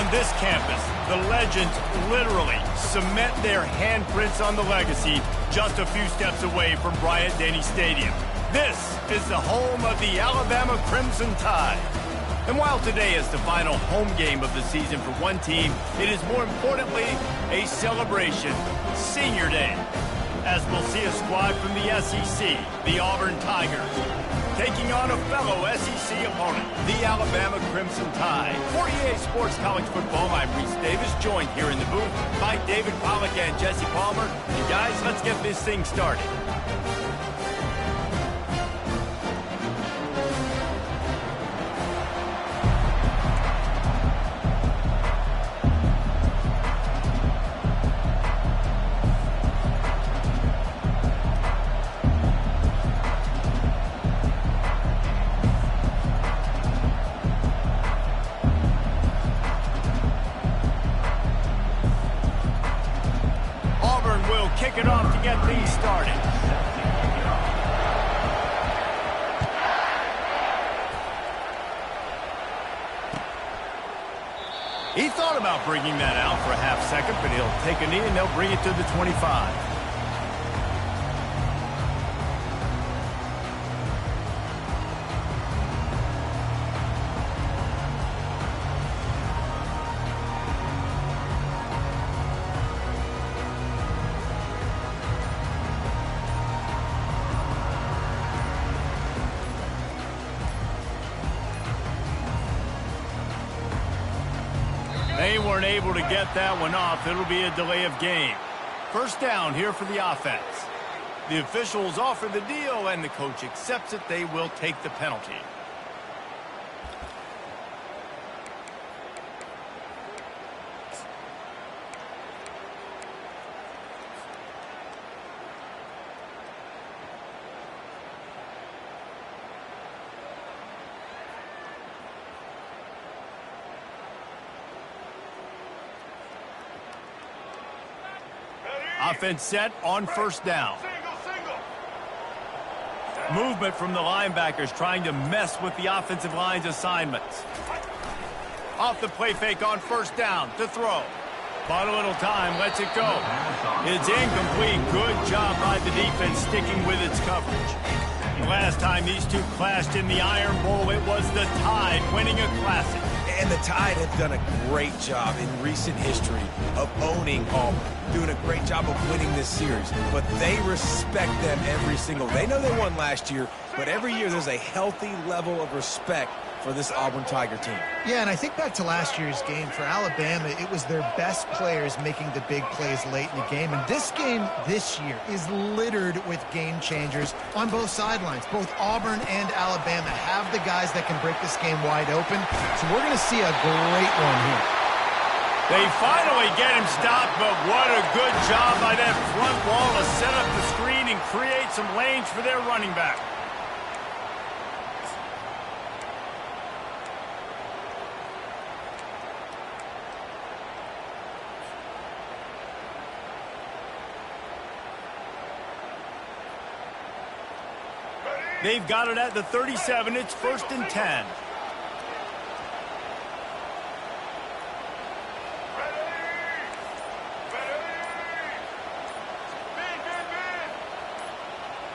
On this campus, the legends literally cement their handprints on the legacy just a few steps away from Bryant-Denny Stadium. This is the home of the Alabama Crimson Tide. And while today is the final home game of the season for one team, it is more importantly a celebration, Senior Day, as we'll see a squad from the SEC, the Auburn Tigers, taking on a fellow SEC opponent, the Alabama Crimson Tide. For EA Sports College Football, I'm Reese Davis, joined here in the booth by David Pollack and Jesse Palmer. And guys, let's get this thing started. Kick it off to get things started. He thought about bringing that out for a half second, but he'll take a knee and they'll bring it to the 25. They weren't able to get that one off. It'll be a delay of game. First down here for the offense. The officials offer the deal, and the coach accepts it. They will take the penalty. Offense set on first down. Movement from the linebackers trying to mess with the offensive line's assignments. Off the play fake on first down to throw. Bought a little time, lets it go. It's incomplete. Good job by the defense sticking with its coverage. The last time these two clashed in the Iron Bowl, it was the Tide winning a classic. And the Tide have done a great job in recent history of owning Auburn, doing a great job of winning this series. But they respect them every single. They know they won last year, but every year there's a healthy level of respect for this Auburn Tiger team. Yeah, and I think back to last year's game for Alabama, it was their best players making the big plays late in the game. And this game this year is littered with game changers on both sidelines. Both Auburn and Alabama have the guys that can break this game wide open. So we're going to see a great one here. They finally get him stopped, but what a good job by that front wall to set up the screen and create some lanes for their running back. They've got it at the 37. It's 1st and 10.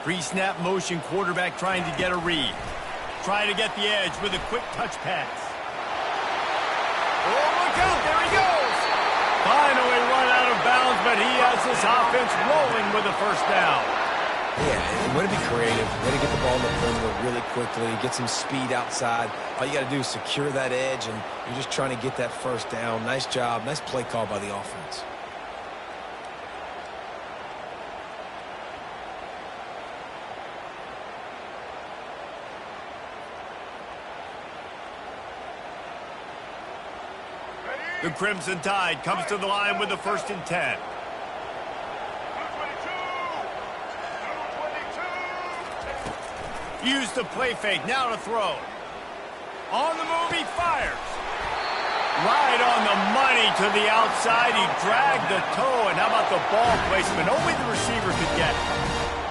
Pre-snap motion, quarterback trying to get a read. Trying to get the edge with a quick touch pass. Oh, look out, there he goes! Finally run out of bounds, but he has this offense rolling with a first down. Yeah, way to be creative, way to get the ball in the perimeter really quickly, get some speed outside. All you got to do is secure that edge, and you're just trying to get that first down. Nice job, nice play call by the offense. The Crimson Tide comes to the line with the 1st and 10. Use the play fake, now to throw. On the move, he fires. Right on the money to the outside. He dragged the toe, and how about the ball placement? Only the receiver could get it.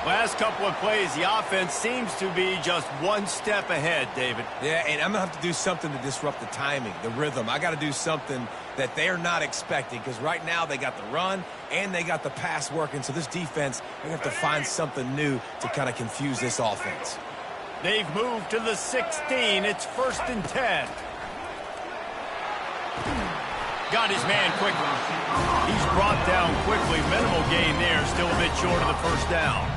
Last couple of plays, the offense seems to be just one step ahead, David. Yeah, and I'm going to have to do something to disrupt the timing, the rhythm. I got to do something that they're not expecting, because right now they got the run and they got the pass working. So this defense, they're going to have to find something new to kind of confuse this offense. They've moved to the 16. It's 1st and 10. Got his man quickly. He's brought down quickly. Minimal gain there. Still a bit short of the first down.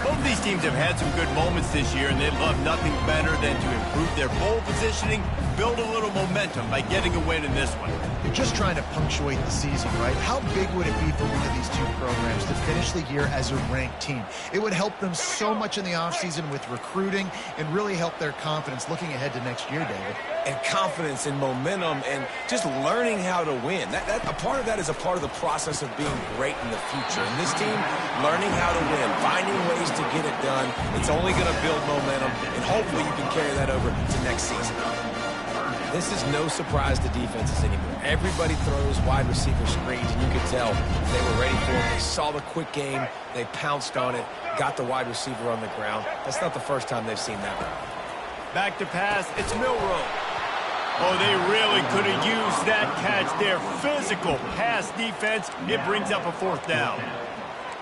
Both of these teams have had some good moments this year, and they'd love nothing better than to improve their bowl positioning, build a little momentum by getting a win in this one. You're just trying to punctuate the season, right? How big would it be for one of these two programs to finish the year as a ranked team? It would help them so much in the offseason with recruiting and really help their confidence looking ahead to next year, David. And confidence and momentum and just learning how to win. A part of that is a part of the process of being great in the future. And this team, learning how to win, finding ways to get it done, it's only going to build momentum, and hopefully you can carry that over to next season. This is no surprise to defenses anymore. Everybody throws wide receiver screens, and you could tell they were ready for it. They saw the quick game. They pounced on it, got the wide receiver on the ground. That's not the first time they've seen that one. Back to pass. It's Milroe. Oh, they really could have used that catch there. Physical pass defense. It brings up a 4th down.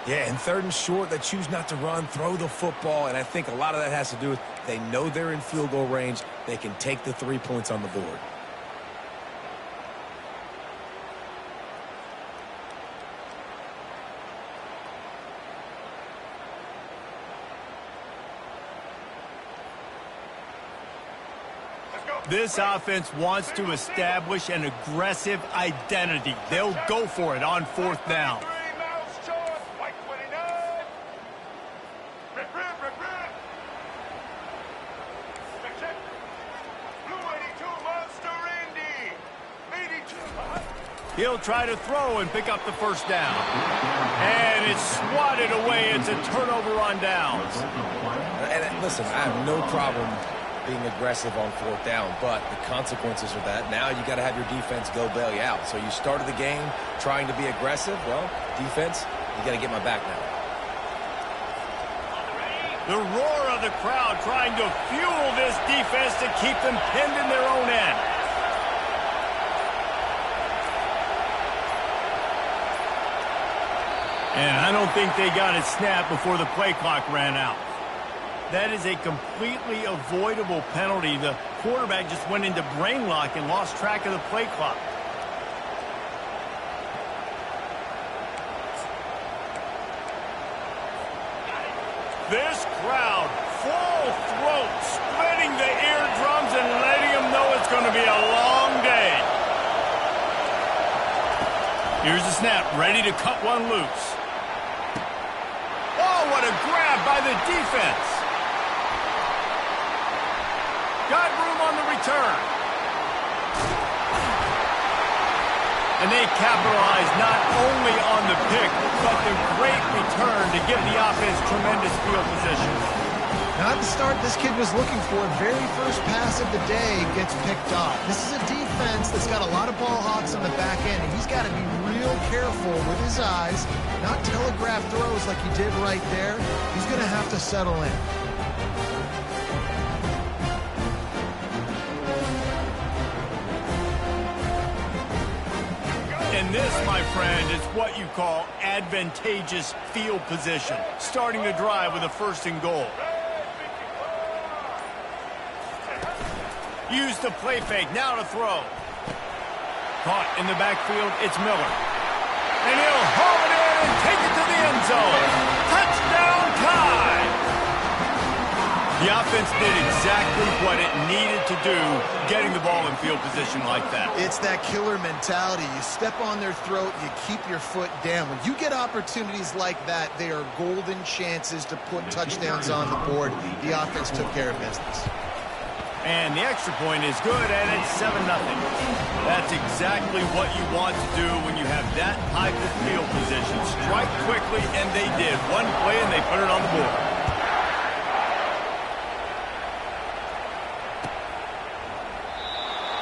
Yeah, and 3rd and short, they choose not to run, throw the football, and I think a lot of that has to do with they know they're in field goal range. They can take the 3 points on the board. This offense wants to establish an aggressive identity. They'll go for it on 4th down. He'll try to throw and pick up the 1st down. And it's swatted away. It's a turnover on downs. And listen, I have no problem being aggressive on 4th down, but the consequences are that now you got to have your defense go bail you out. So you started the game trying to be aggressive. Well, defense, you got to get my back now. The roar of the crowd trying to fuel this defense to keep them pinned in their own end. And I don't think they got it snapped before the play clock ran out. That is a completely avoidable penalty. The quarterback just went into brain lock and lost track of the play clock. This crowd, full throat, splitting the eardrums and letting them know it's going to be a long day. Here's the snap, ready to cut one loose. Oh, what a grab by the defense. Got room on the return. And they capitalize not only on the pick, but the great return to give the offense tremendous field position. Not the start this kid was looking for. Very first pass of the day gets picked off. This is a defense that's got a lot of ball hawks on the back end, and he's got to be real careful with his eyes, not telegraph throws like he did right there. He's going to have to settle in. And this, my friend, is what you call advantageous field position. Starting the drive with a 1st and goal. Use the play fake, now to throw. Caught in the backfield, it's Miller. And he'll haul it in and take it to the end zone. Touchdown tie! The offense did exactly what it needed to do, getting the ball in field position like that. It's that killer mentality. You step on their throat, you keep your foot down. When you get opportunities like that, they are golden chances to put touchdowns on the board. The offense took care of business. And the extra point is good, and it's 7-0. That's exactly what you want to do when you have that type of field position. Strike quickly, and they did. One play, and they put it on the board.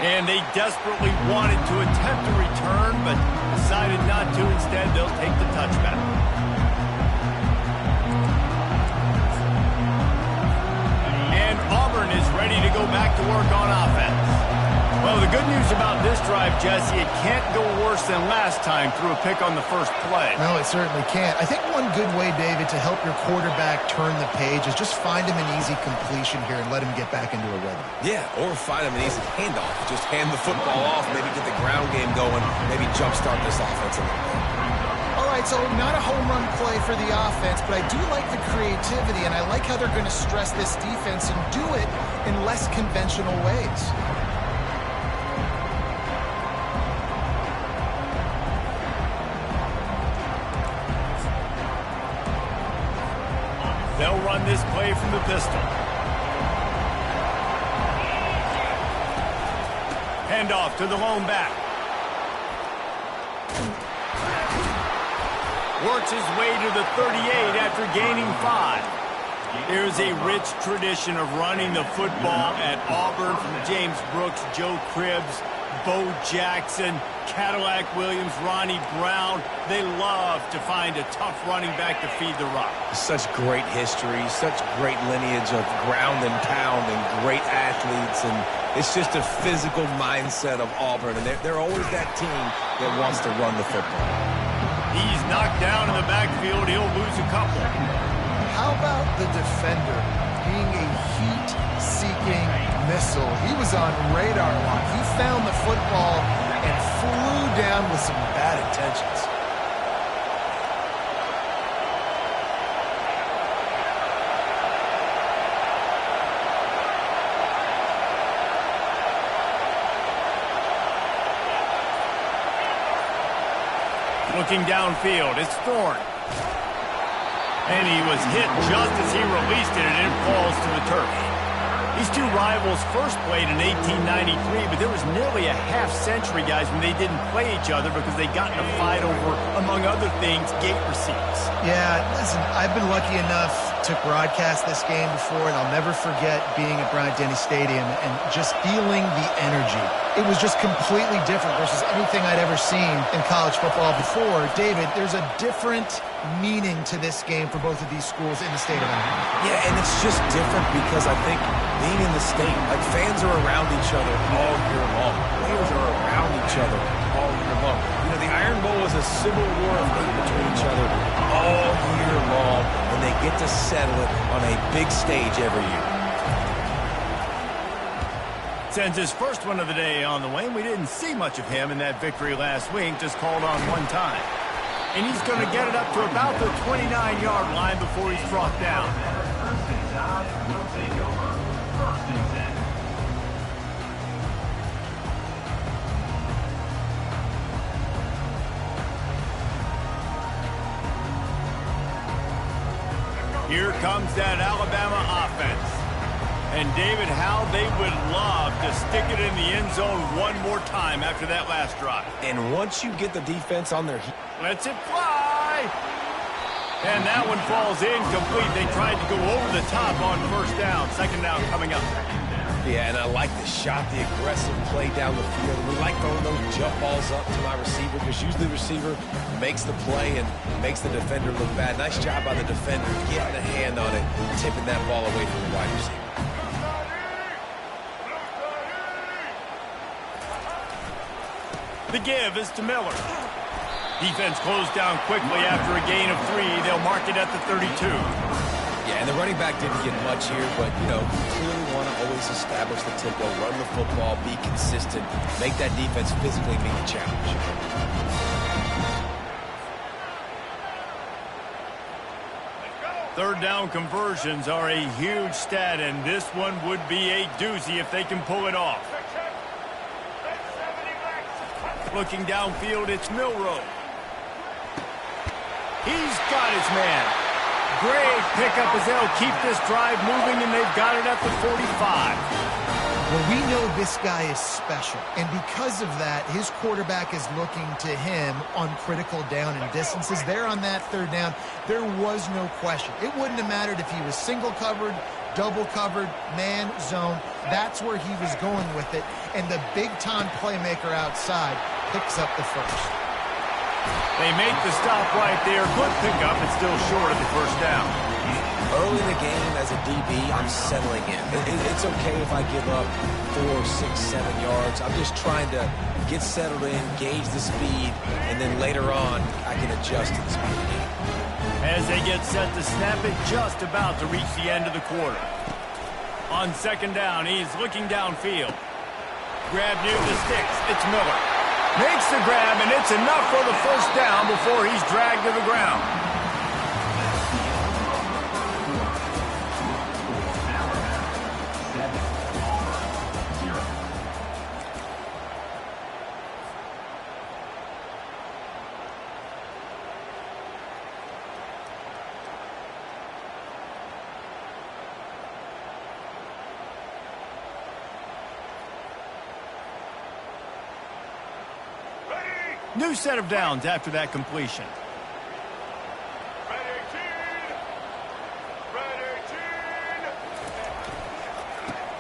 And they desperately wanted to attempt a return, but decided not to. Instead, they'll take the touchback. this drive, Jesse, it can't go worse than last time through a pick on the first play. No, it certainly can't. I think one good way, David, to help your quarterback turn the page is just find him an easy completion here and let him get back into a rhythm. Yeah, or find him an easy handoff. Just hand the football off, maybe get the ground game going, maybe jumpstart this offense a little bit. All right, so not a home run play for the offense, but I do like the creativity, and I like how they're going to stress this defense and do it in less conventional ways. They'll run this play from the pistol. Handoff to the lone back. Works his way to the 38 after gaining 5. There's a rich tradition of running the football at Auburn from James Brooks, Joe Cribbs, Bo Jackson, Cadillac Williams, Ronnie Brown. They love to find a tough running back to feed the rock. Such great history, such great lineage of ground and pound and great athletes, and it's just a physical mindset of Auburn, and they're always that team that wants to run the football. He's knocked down in the backfield. He'll lose a couple. How about the defender being a heat-seeking missile? He was on radar lock. He found the football and flew down with some bad intentions. Looking downfield, it's Thorne. And he was hit just as he released it, and it falls to the turf. These two rivals first played in 1893, but there was nearly a half-century, guys, when they didn't play each other because they got in a fight over, among other things, gate receipts. Yeah, listen, I've been lucky enough to broadcast this game before, and I'll never forget being at Bryant-Denny Stadium and just feeling the energy. It was just completely different versus anything I'd ever seen in college football before. David, there's a different meaning to this game for both of these schools in the state of Alabama. Yeah, and it's just different because I think being in the state, like fans are around each other all year long. Players are around each other all year long. You know, the Iron Bowl is a civil war of hate between each other all year long, and they get to settle it on a big stage every year. Sends his first one of the day on the way, and we didn't see much of him in that victory last week, just called on one time. And he's going to get it up to about the 29-yard line before he's brought down. Here comes that Alabama offense. And David, how they would love to stick it in the end zone one more time after that last drive. And once you get the defense on their heels, lets it fly. And that one falls incomplete. They tried to go over the top on first down. Second down coming up. yeah, and I like the shot, the aggressive play down the field. We like throwing those jump balls up to my receiver because usually the receiver makes the play and makes the defender look bad. Nice job by the defender getting a hand on it, tipping that ball away from the wide receiver. The give is to Miller. Defense closed down quickly after a gain of 3. They'll mark it at the 32. Yeah, and the running back didn't get much here, but, you know, clearly want to always establish the tempo, run the football, be consistent, make that defense physically meet the challenge. Third down conversions are a huge stat, and this one would be a doozy if they can pull it off. Looking downfield, it's Milroe. He's got his man. Great pickup as they'll keep this drive moving, and they've got it at the 45. Well, we know this guy is special, and because of that, his quarterback is looking to him on critical down and distances. There on that third down, there was no question. It wouldn't have mattered if he was single covered, double covered, man, zone. That's where he was going with it, and the big-time playmaker outside picks up the first. They make the stop right there. Good pickup. It's still short of the first down. early in the game as a DB, I'm settling in. It's okay if I give up 4, 6, 7 yards. I'm just trying to get settled in, gauge the speed, and then later on, I can adjust to the speed of the game. As they get set to snap it, just about to reach the end of the quarter. On second down, he's looking downfield. Grab near the sticks. It's Miller. Makes the grab, and it's enough for the first down before he's dragged to the ground. New set of downs after that completion.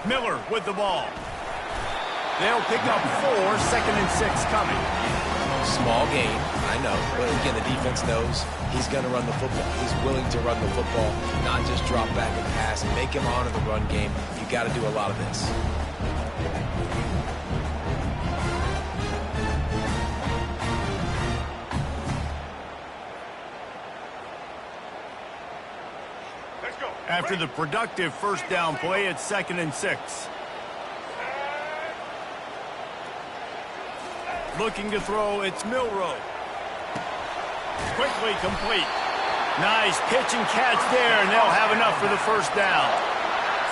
Miller with the ball. They'll pick up 4, 2nd and 6 coming. Small gain, I know. But again, the defense knows he's going to run the football. He's willing to run the football, not just drop back and pass. Make him honor the run game. You got to do a lot of this. After the productive first down play, it's 2nd and 6. Looking to throw, it's Milroe. Quickly complete. Nice pitch and catch there, and they'll have enough for the first down.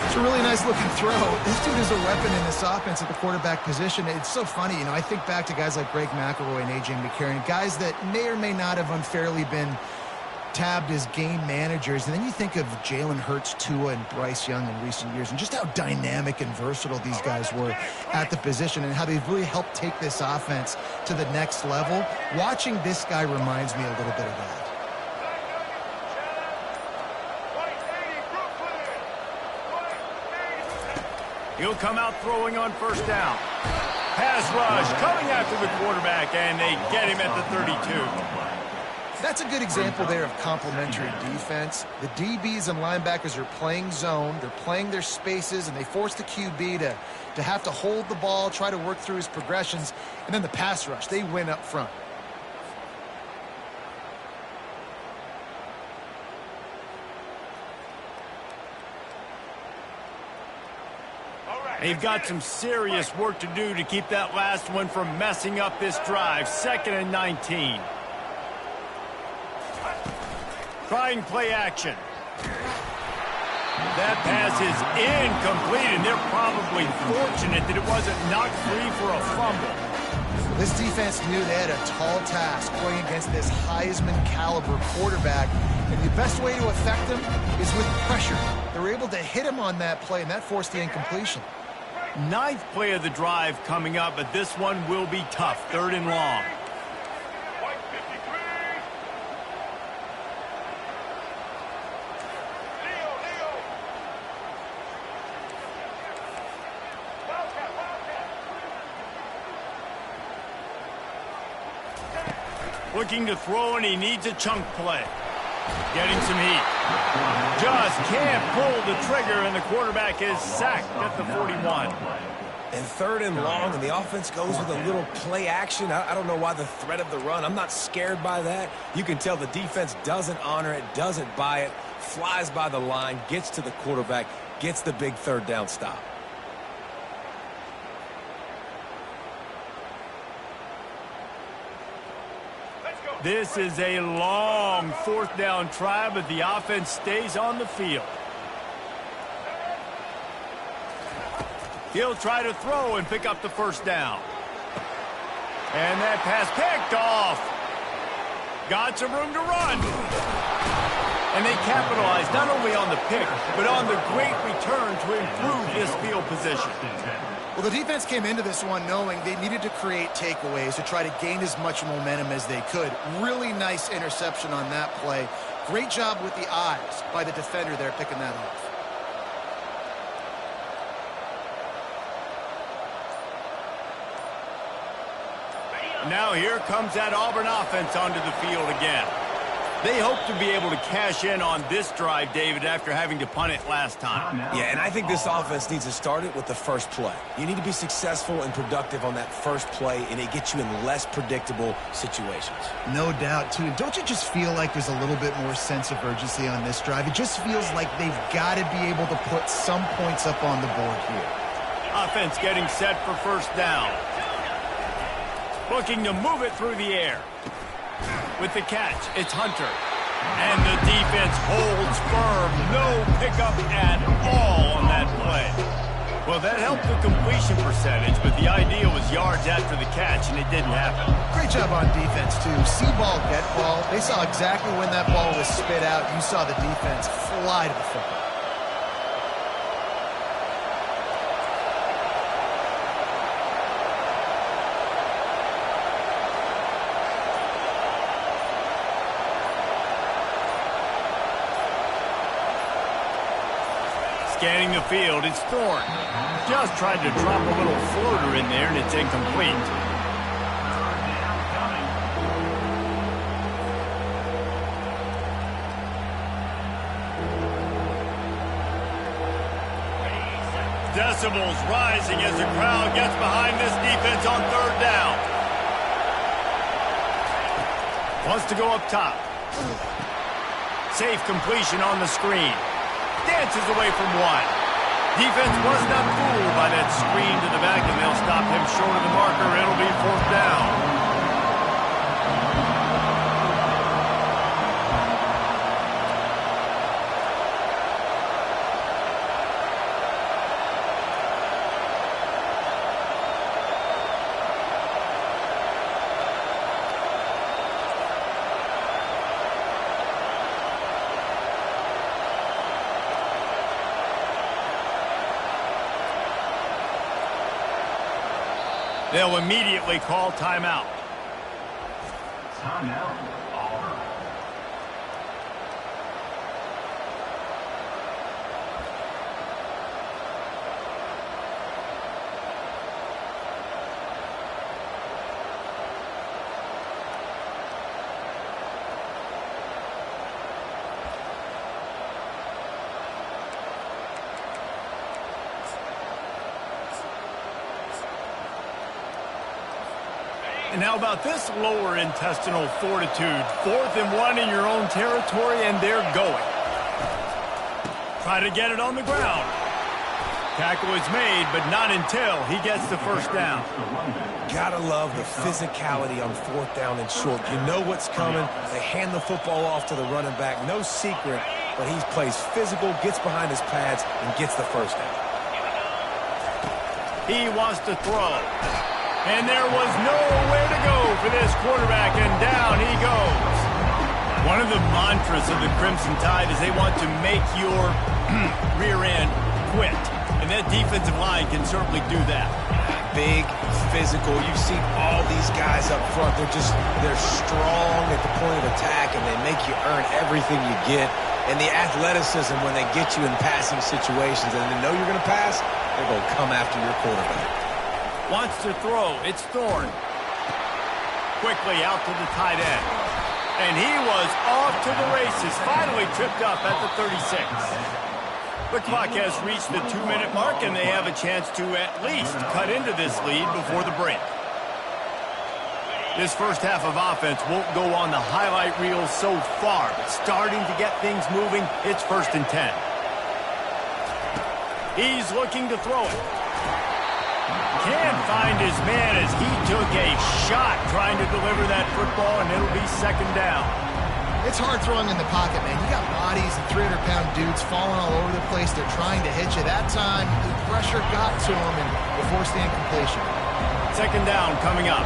It's a really nice looking throw. This dude is a weapon in this offense at the quarterback position. It's so funny, I think back to guys like Greg McElroy and A.J. McCarron, guys that may or may not have unfairly been tabbed as game managers, and then you think of Jalen Hurts, Tua, and Bryce Young in recent years, and just how dynamic and versatile these guys were at the position, and how they've really helped take this offense to the next level. Watching this guy reminds me a little bit of that. He'll come out throwing on first down. Pass rush coming after the quarterback, and they get him at the 32. That's a good example there of complementary defense. The DBs and linebackers are playing zone, they're playing their spaces, and they force the QB to have to hold the ball, try to work through his progressions, and then the pass rush, they win up front. They've got some serious work to do to keep that last one from messing up this drive. 2nd and 19. Trying play action. That pass is incomplete, and they're probably fortunate that it wasn't knocked free for a fumble. This defense knew they had a tall task playing against this Heisman caliber quarterback, and the best way to affect him is with pressure. They were able to hit him on that play, and that forced the incompletion. 9th play of the drive coming up, but this one will be tough. 3rd and long. Looking to throw, and he needs a chunk play. Getting some heat. Just can't pull the trigger, and the quarterback is sacked at the 41. And 3rd and long, and the offense goes with a little play action. I don't know why the threat of the run. I'm not scared by that. You can tell the defense doesn't honor it, doesn't buy it, flies by the line, gets to the quarterback, gets the big 3rd down stop. This is a long 4th down try, but the offense stays on the field. He'll try to throw and pick up the first down. And that pass picked off. Got some room to run. And they capitalized not only on the pick, but on the great return to improve this field position. Well, the defense came into this one knowing they needed to create takeaways to try to gain as much momentum as they could. Really nice interception on that play. Great job with the eyes by the defender there picking that off. Now here comes that Auburn offense onto the field again. They hope to be able to cash in on this drive, David, after having to punt it last time. Yeah, and I think this offense needs to start it with the first play. You need to be successful and productive on that first play, and it gets you in less predictable situations. No doubt, too. Don't you just feel like there's a little bit more sense of urgency on this drive? It just feels like they've got to be able to put some points up on the board here. Offense getting set for first down. Looking to move it through the air. With the catch, it's Hunter. And the defense holds firm. No pickup at all on that play. Well, that helped the completion percentage, but the idea was yards after the catch, and it didn't happen. Great job on defense, too. See ball, get ball. They saw exactly when that ball was spit out. You saw the defense fly to the football. Scanning the field, it's Thorne. Just tried to drop a little floater in there, and it's incomplete. Decibels rising as the crowd gets behind this defense on third down. Wants to go up top. Safe completion on the screen. Dances away from one. Defense was not fooled by that screen to the back, and they'll stop him short of the marker. It'll be fourth down. They'll immediately call timeout. Timeout, Auburn. And how about this lower intestinal fortitude? 4th and 1 in your own territory, and they're going. Try to get it on the ground. Tackle is made, but not until he gets the first down. Gotta love the physicality on fourth down and short. You know what's coming. They hand the football off to the running back. No secret, but he plays physical, gets behind his pads, and gets the first down. He wants to throw. And there was nowhere to go for this quarterback, and down he goes. One of the mantras of the Crimson Tide is they want to make your rear end quit. And that defensive line can certainly do that. Big, physical. You've seen all these guys up front. They're strong at the point of attack, and they make you earn everything you get. And the athleticism when they get you in passing situations and they know you're going to pass, they're going to come after your quarterback. Wants to throw. It's Thorne. Quickly out to the tight end. And he was off to the races. Finally tripped up at the 36. The clock has reached the 2-minute mark, and they have a chance to at least cut into this lead before the break. This first half of offense won't go on the highlight reel so far, but starting to get things moving, it's 1st and 10. He's looking to throw it. Can't find his man as he took a shot trying to deliver that football, and it'll be 2nd down. It's hard throwing in the pocket, man. You got bodies and 300-pound dudes falling all over the place. They're trying to hit you. That time, the pressure got to him and they forced the incompletion. 2nd down coming up.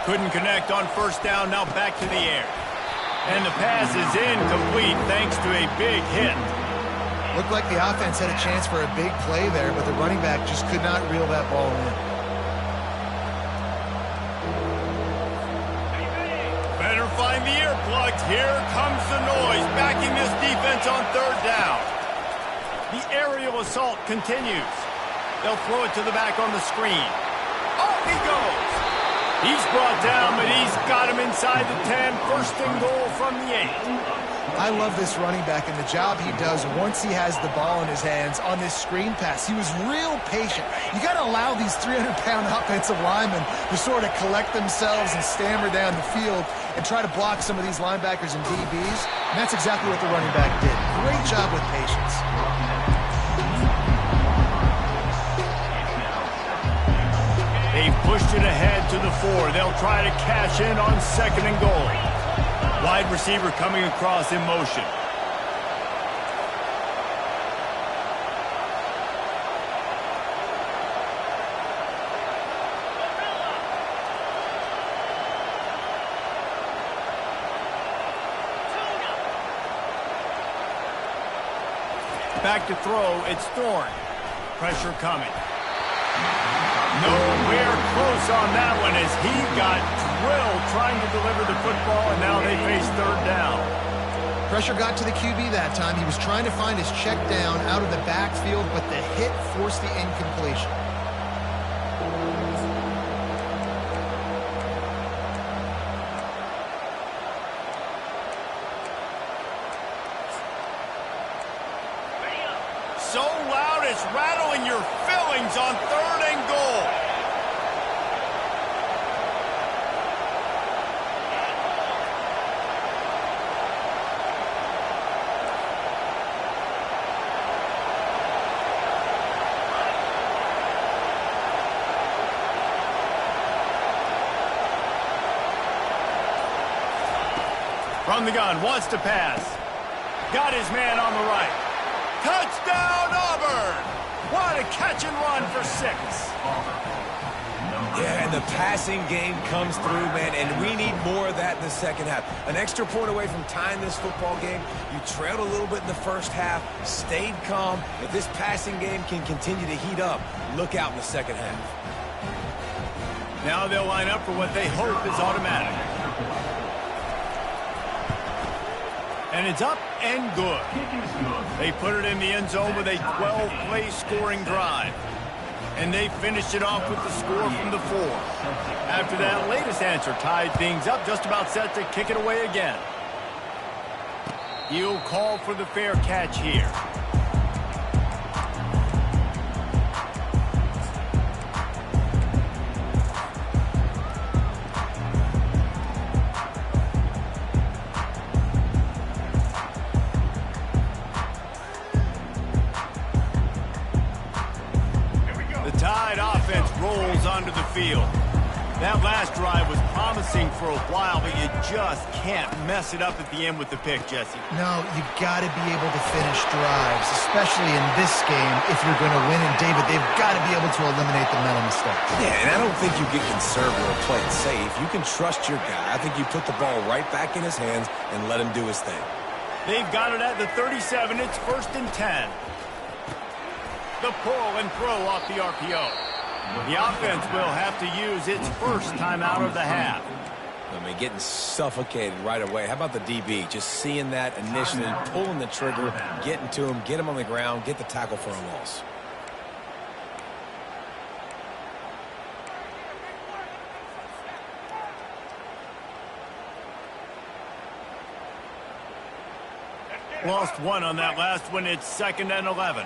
Couldn't connect on 1st down, now back to the air. And the pass is incomplete thanks to a big hit. Looked like the offense had a chance for a big play there, but the running back just could not reel that ball in. Better find the earplugs. Here comes the noise, backing this defense on third down. The aerial assault continues. They'll throw it to the back on the screen. Oh, he goes. He's brought down, but he's got him inside the 10. First and goal from the 8. I love this running back and the job he does once he has the ball in his hands on this screen pass. He was real patient. You got to allow these 300-pound offensive linemen to sort of collect themselves and stammer down the field and try to block some of these linebackers and DBs. And that's exactly what the running back did. Great job with patience. They've pushed it ahead to the 4. They'll try to cash in on second and goal. Wide receiver coming across in motion. Back to throw, it's Thorne. Pressure coming. Nowhere close on that one as he got drilled trying to deliver the football, and now they face third down. Pressure got to the QB that time. He was trying to find his check down out of the backfield, but the hit forced the incompletion. So loud it's rattling your fillings on third and goal. From the gun, wants to pass. Got his man on the right. Touchdown, Auburn! What a catch and run for 6. Yeah, and the passing game comes through, man, and we need more of that in the second half. An extra point away from tying this football game. You trailed a little bit in the first half, stayed calm. If this passing game can continue to heat up, look out in the second half. Now they'll line up for what they hope is automatic. And it's up and good. They put it in the end zone with a 12-play scoring drive. And they finished it off with the score from the 4. After that latest answer tied things up, just about set to kick it away again. He'll call for the fair catch here. Rolls onto the field. That last drive was promising for a while, but you just can't mess it up at the end with the pick, Jesse. No, you've got to be able to finish drives, especially in this game if you're going to win. And, David, they've got to be able to eliminate the mental mistakes. Yeah, and I don't think you get conservative or play it safe. You can trust your guy. I think you put the ball right back in his hands and let him do his thing. They've got it at the 37. It's 1st and 10. The pull and throw off the RPO. The offense will have to use its first timeout of the half. I mean, getting suffocated right away. How about the DB? Just seeing that initially, pulling the trigger, getting to him, get him on the ground, get the tackle for a loss. Lost one on that last one. It's 2nd and 11.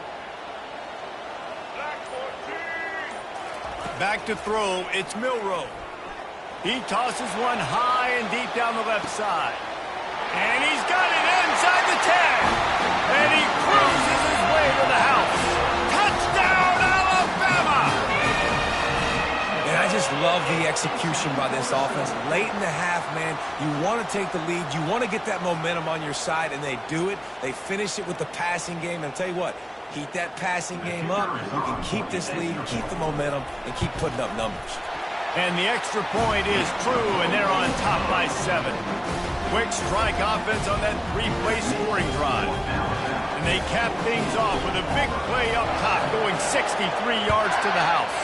Back to throw, it's Milroe. He tosses one high and deep down the left side. And he's got it inside the 10. And he cruises his way to the house. Touchdown, Alabama! And I just love the execution by this offense. Late in the half, man, you want to take the lead. You want to get that momentum on your side, and they do it. They finish it with the passing game. And I'll tell you what, keep that passing game up. You can keep this lead, keep the momentum, and keep putting up numbers. And the extra point is true, and they're on top by 7. Quick strike offense on that 3-play scoring drive. And they cap things off with a big play up top, going 63 yards to the house.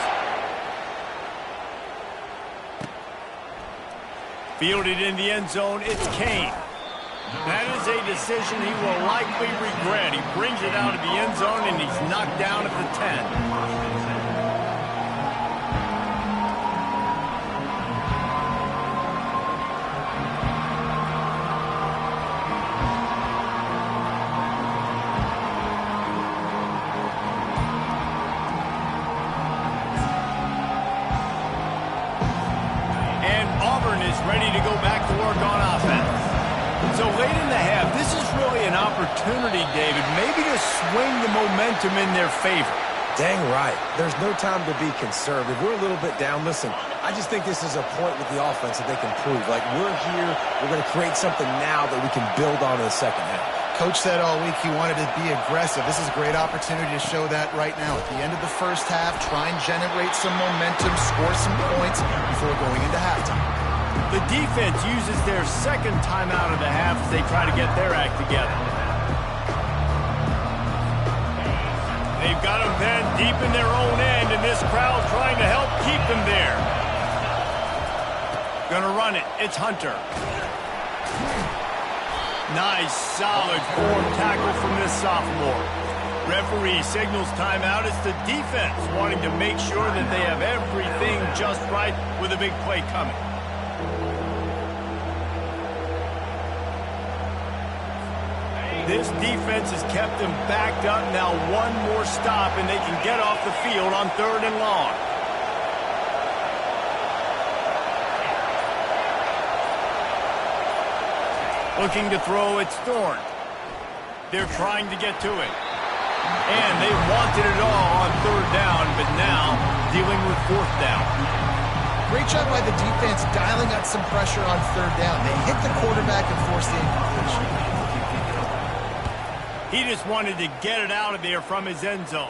Fielded in the end zone, it's Kane. That is a decision he will likely regret. He brings it out of the end zone, and he's knocked down at the 10. Ready to go back to work on offense. So late in the half, this is really an opportunity, David, maybe to swing the momentum in their favor. Dang right. There's no time to be conservative. We're a little bit down. Listen, I just think this is a point with the offense that they can prove. Like, we're here, we're going to create something now that we can build on in the second half. Coach said all week he wanted to be aggressive. This is a great opportunity to show that right now. At the end of the first half, try and generate some momentum, score some points before going into halftime. The defense uses their second timeout of the half as they try to get their act together. They've got them then deep in their own end, and this crowd trying to help keep them there. Gonna run it. It's Hunter. Nice, solid form tackle from this sophomore. Referee signals timeout. It's the defense wanting to make sure that they have everything just right with a big play coming. This defense has kept them backed up. Now one more stop, and they can get off the field on 3rd and long. Looking to throw, it's Thorne. They're trying to get to it. And they wanted it all on 3rd down, but now dealing with 4th down. Great job by the defense dialing up some pressure on 3rd down. They hit the quarterback and forced the incompletion. He just wanted to get it out of there from his end zone.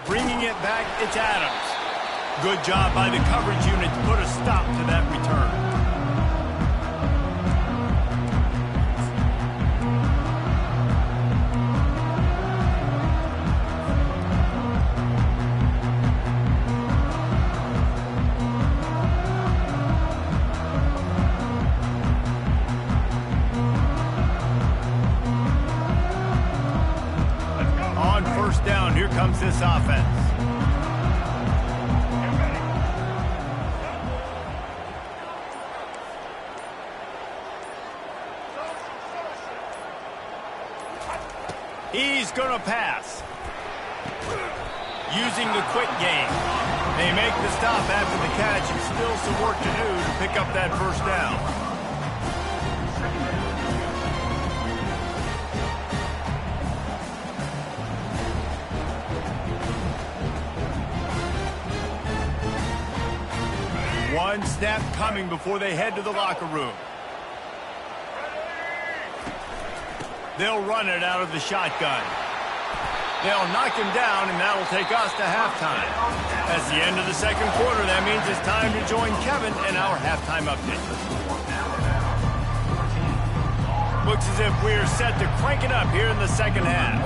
Bringing it back, it's Adams. Good job by the coverage unit to put a stop to that return. Here comes this offense. He's going to pass. Using the quick game. They make the stop after the catch, and still some work to do to pick up that 1st down. One snap coming before they head to the locker room. They'll run it out of the shotgun. They'll knock him down, and that'll take us to halftime. That's the end of the second quarter. That means it's time to join Kevin in our halftime update. Looks as if we're set to crank it up here in the second half.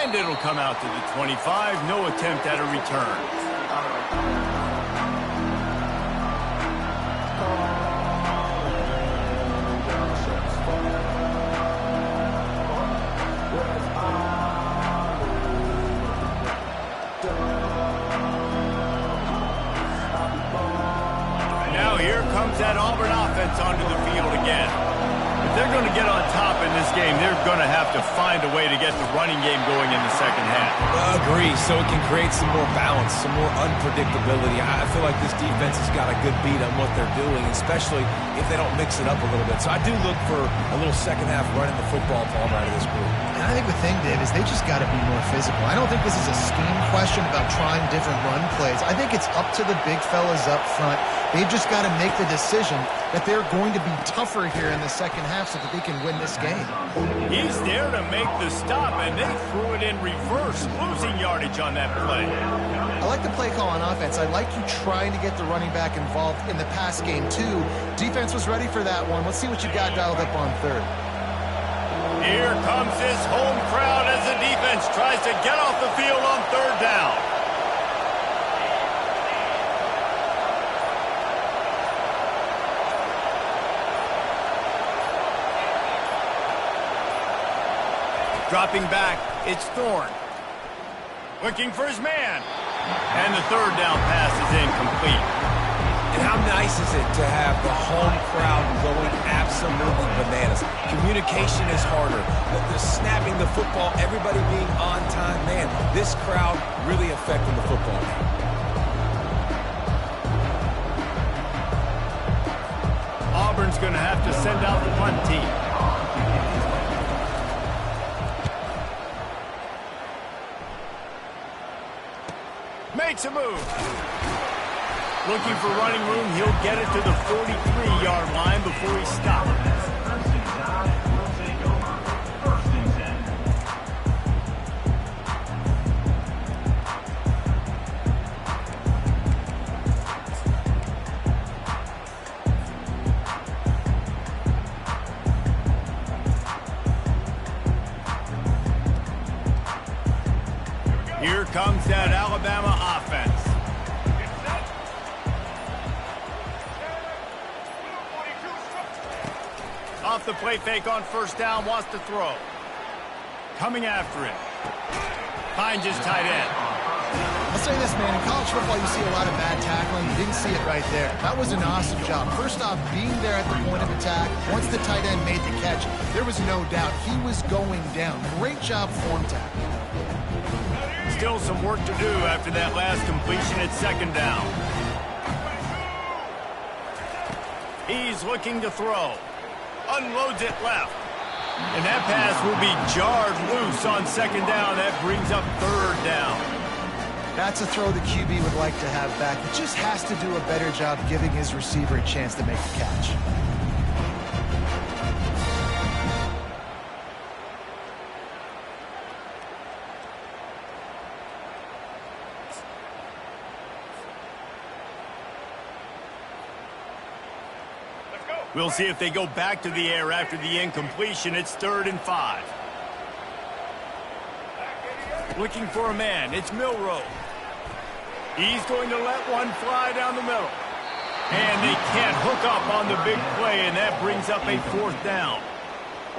And it'll come out to the 25. No attempt at a return. Now here comes that Auburn offense onto the field again. If they're going to get on top in this game, they're going to have to find a way to get the running game going in the second half. Agree, so it can create some more balance, some more unpredictability. I feel like this defense has got a good beat on what they're doing, especially if they don't mix it up a little bit. So I do look for a little second half running the football palm out of this group. And I think the thing, Dave, is they just got to be more physical. I don't think this is a scheme question about trying different run plays. I think it's up to the big fellas up front They've just got to make the decision that they're going to be tougher here in the second half so that they can win this game. He's there to make the stop, and they threw it in reverse, losing yardage on that play. I like the play call on offense. I like you trying to get the running back involved in the pass game, too. Defense was ready for that one. Let's see what you got dialed up on third. Here comes this home crowd as the defense tries to get off the field on third down. Dropping back, it's Thorne. Looking for his man. And the third down pass is incomplete. And how nice is it to have the home crowd going absolutely bananas? Communication is harder. The snapping the football, everybody being on time. Man, this crowd really affecting the football game. Auburn's going to have to send out the punt team. Makes a move. Looking for running room. He'll get it to the 43-yard line before he stops. Here comes that Alabama offense. Off the play fake on first down, wants to throw. Coming after it. Finds his tight end. I'll say this, man. In college football, you see a lot of bad tackling. You didn't see it right there. That was an awesome job. First off, being there at the point of attack. Once the tight end made the catch, there was no doubt he was going down. Great job form tackling. Still some work to do after that last completion at second down. He's looking to throw. Unloads it left. And that pass will be jarred loose on second down. That brings up third down. That's a throw the QB would like to have back. He just has to do a better job giving his receiver a chance to make the catch. We'll see if they go back to the air after the incompletion. It's 3rd and 5. Looking for a man. It's Milroe. He's going to let one fly down the middle. And they can't hook up on the big play, and that brings up a 4th down.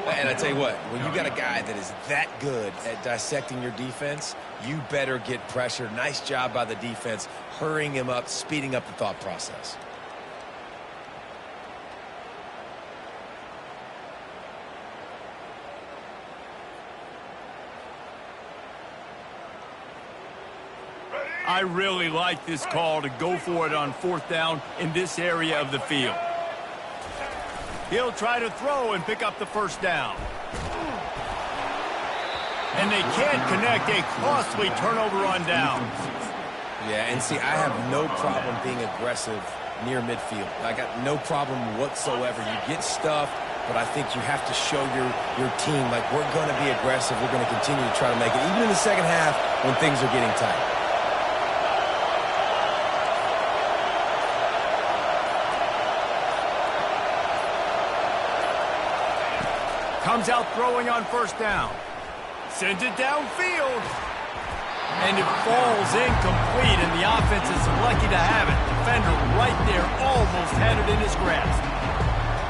And I tell you what, when you got a guy that is that good at dissecting your defense, you better get pressure. Nice job by the defense, hurrying him up, speeding up the thought process. I really like this call to go for it on 4th down in this area of the field. He'll try to throw and pick up the first down. And they can't connect, a costly turnover on downs. Yeah, and see, I have no problem being aggressive near midfield. I got no problem whatsoever. You get stuffed, but I think you have to show your team, like, we're going to be aggressive. We're going to continue to try to make it, even in the second half when things are getting tight. Comes out throwing on first down. Sends it downfield. And it falls incomplete, and the offense is lucky to have it. Defender right there almost had it in his grasp.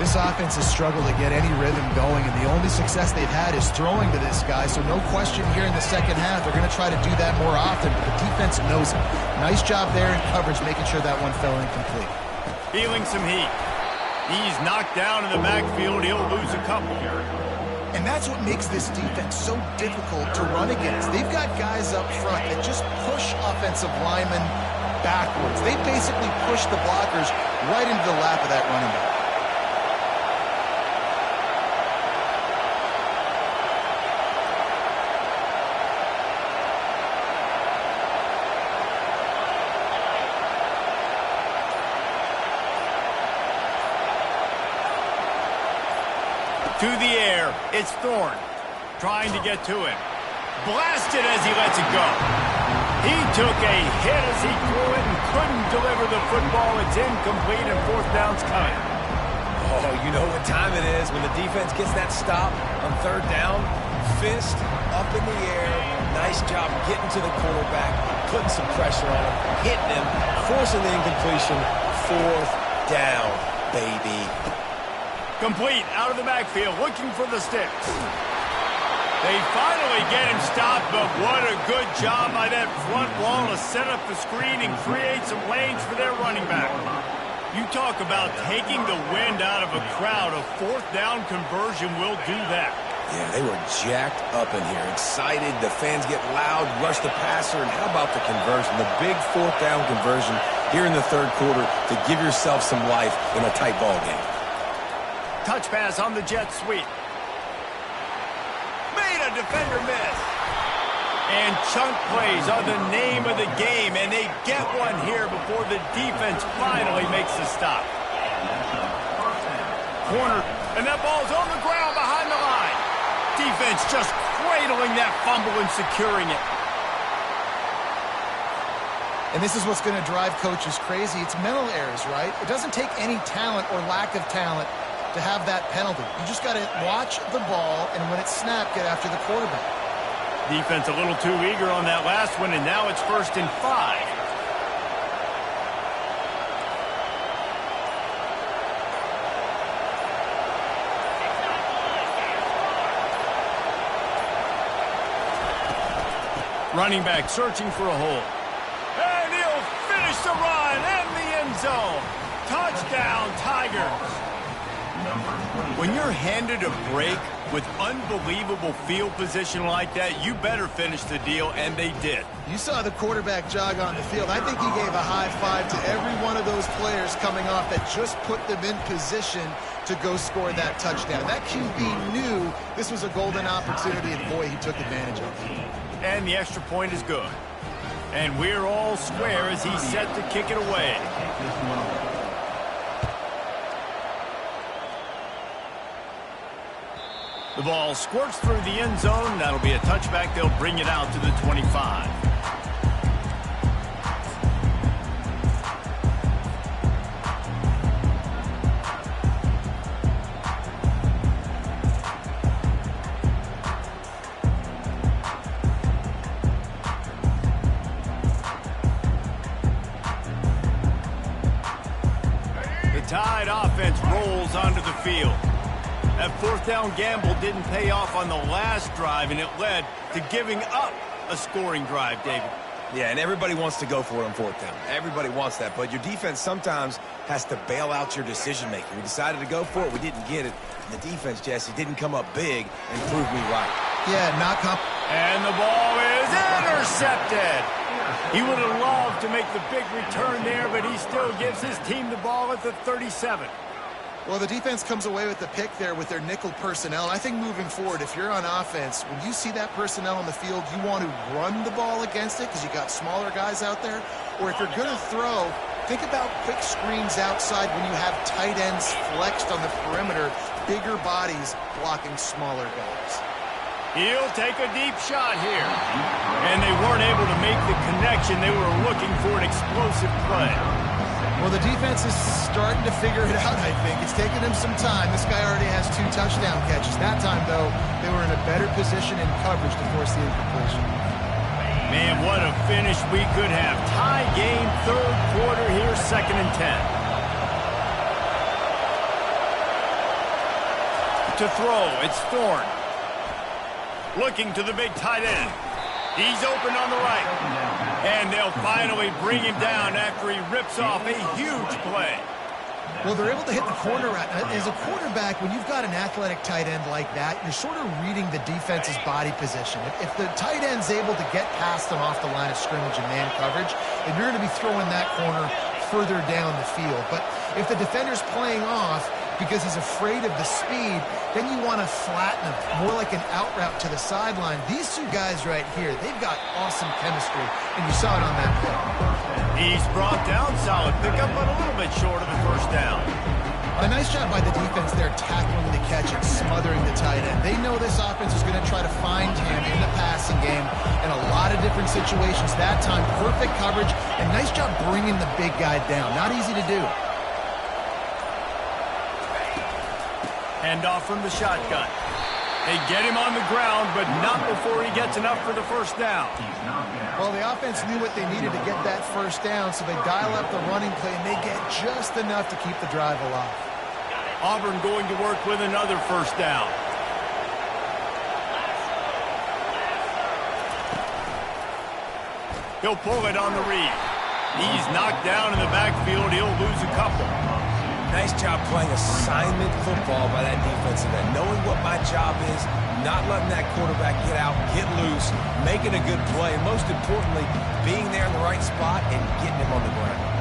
This offense has struggled to get any rhythm going, and the only success they've had is throwing to this guy. So no question here in the second half, they're going to try to do that more often, but the defense knows it. Nice job there in coverage, making sure that one fell incomplete. Feeling some heat. He's knocked down in the backfield. He'll lose a couple. And that's what makes this defense so difficult to run against. They've got guys up front that just push offensive linemen backwards. They basically push the blockers right into the lap of that running back. To the air, it's Thorne. Trying to get to him. Blasted as he lets it go. He took a hit as he threw it and couldn't deliver the football. It's incomplete and fourth down's coming. Oh, you know what time it is when the defense gets that stop on third down. Fist up in the air. Nice job getting to the quarterback, putting some pressure on him, hitting him, forcing the incompletion. Fourth down, baby. Complete out of the backfield, looking for the sticks. They finally get him stopped, but what a good job by that front wall to set up the screen and create some lanes for their running back. You talk about taking the wind out of a crowd. A fourth down conversion will do that. Yeah, they were jacked up in here, excited. The fans get loud, rush the passer, and how about the conversion? The big fourth down conversion here in the third quarter to give yourself some life in a tight ball game. Touch pass on the jet sweep. Made a defender miss. And chunk plays are the name of the game, and they get one here before the defense finally makes the stop. Corner, and that ball's on the ground behind the line. Defense just cradling that fumble and securing it. And this is what's going to drive coaches crazy. It's mental errors, right? It doesn't take any talent or lack of talent to have that penalty. You just got to watch the ball, and when it's snapped, get after the quarterback. Defense a little too eager on that last one, and now it's 1st and 5. Running back searching for a hole. And he'll finish the run and the end zone. Touchdown, Tigers. When you're handed a break with unbelievable field position like that, you better finish the deal, and they did. You saw the quarterback jog on the field. I think he gave a high five to every one of those players coming off that just put them in position to go score that touchdown. That QB knew this was a golden opportunity, and boy, he took advantage of it. And the extra point is good. And we're all square as he's set to kick it away. The ball squirts through the end zone. That'll be a touchback. They'll bring it out to the 25. The Tide offense rolls onto the field. That fourth down gamble didn't pay off on the last drive, and it led to giving up a scoring drive, David. Yeah, and everybody wants to go for it on fourth down. Everybody wants that, but your defense sometimes has to bail out your decision-making. We decided to go for it. We didn't get it. And the defense, Jesse, didn't come up big and prove me right. Yeah, not comp. And the ball is intercepted. He would have loved to make the big return there, but he still gives his team the ball at the 37. Well, the defense comes away with the pick there with their nickel personnel. And I think moving forward, if you're on offense, when you see that personnel on the field, you want to run the ball against it because you got smaller guys out there. Or if you're going to throw, think about quick screens outside when you have tight ends flexed on the perimeter, bigger bodies blocking smaller guys. He'll take a deep shot here. And they weren't able to make the connection. They were looking for an explosive play. Well, the defense is starting to figure it out, I think. It's taken him some time. This guy already has 2 touchdown catches. That time, though, they were in a better position in coverage to force the incompletion. Man, what a finish we could have. Tie game, third quarter here, 2nd and 10. To throw, it's Thorne. Looking to the big tight end. He's open on the right. And they'll finally bring him down after he rips off a huge play. Well, they're able to hit the corner. As a quarterback, when you've got an athletic tight end like that, you're sort of reading the defense's body position. If the tight end's able to get past them off the line of scrimmage and man coverage, then you're going to be throwing that corner further down the field. But if the defender's playing off because he's afraid of the speed, then you want to flatten him, more like an out route to the sideline. These two guys right here, they've got awesome chemistry, and you saw it on that play. He's brought down, solid pickup, but a little bit short of the first down. A nice job by the defense there tackling the catch and smothering smothering the tight end. They know this offense is going to try to find him in the passing game in a lot of different situations. That time, perfect coverage, and nice job bringing the big guy down. Not easy to do. Hand off from the shotgun. They get him on the ground, but not before he gets enough for the first down. Well, the offense knew what they needed to get that first down, so they dial up the running play, and they get just enough to keep the drive alive. Auburn going to work with another first down. He'll pull it on the read. He's knocked down in the backfield. He'll lose a couple. Nice job playing assignment football by that defensive end. Knowing what my job is, not letting that quarterback get out, get loose, making a good play, and most importantly, being there in the right spot and getting him on the ground.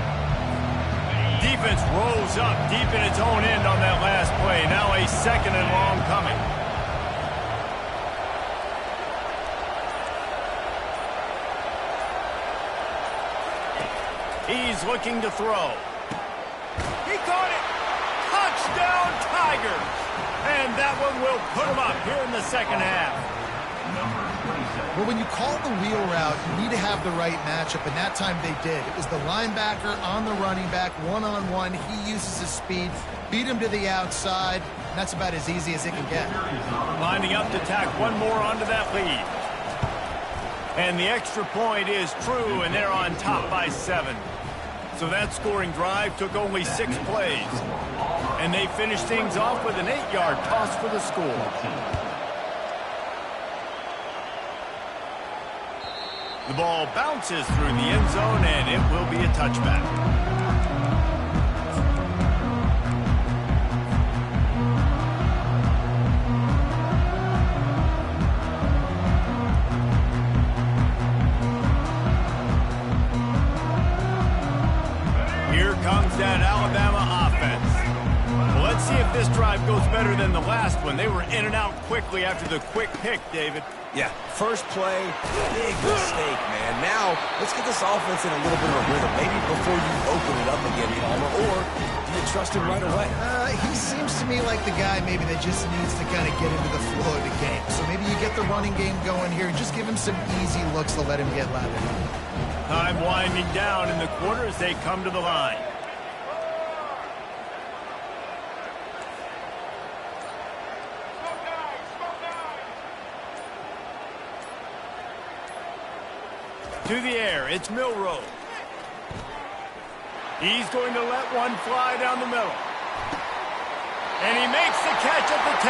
Defense rolls up deep in its own end on that last play. Now a second and long coming. He's looking to throw. He caught it. Touchdown, Tigers. And that one will put them up here in the second half. Well, when you call the wheel route, you need to have the right matchup, and that time they did. It was the linebacker on the running back, one-on-one. He uses his speed, beat him to the outside, and that's about as easy as it can get. Lining up to tack one more onto that lead. And the extra point is true, and they're on top by 7. So that scoring drive took only 6 plays. And they finished things off with an 8-yard toss for the score. The ball bounces through the end zone, and it will be a touchback. Here comes that Alabama offense. Well, let's see if this drive goes better than the last one. They were in and out quickly after the quick pick, David. Yeah, first play, big mistake, man. Now, let's get this offense in a little bit of a rhythm. Maybe before you open it up again, Palmer, or do you trust him right away? He seems to me like the guy maybe that just needs to kind of get into the flow of the game. So maybe you get the running game going here and just give him some easy looks to let him get lathered up. Time winding down in the quarter as they come to the line. To the air, it's Milroe. He's going to let one fly down the middle. And he makes the catch at the 10.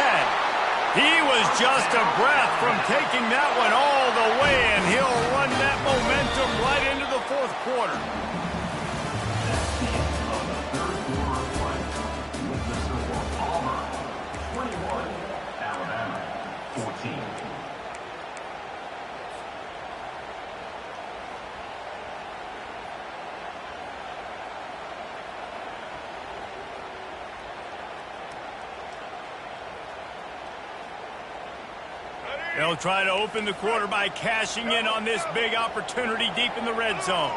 He was just a breath from taking that one all the way, and he'll run that momentum right into the fourth quarter. Alabama, 14. They'll try to open the quarter by cashing in on this big opportunity deep in the red zone.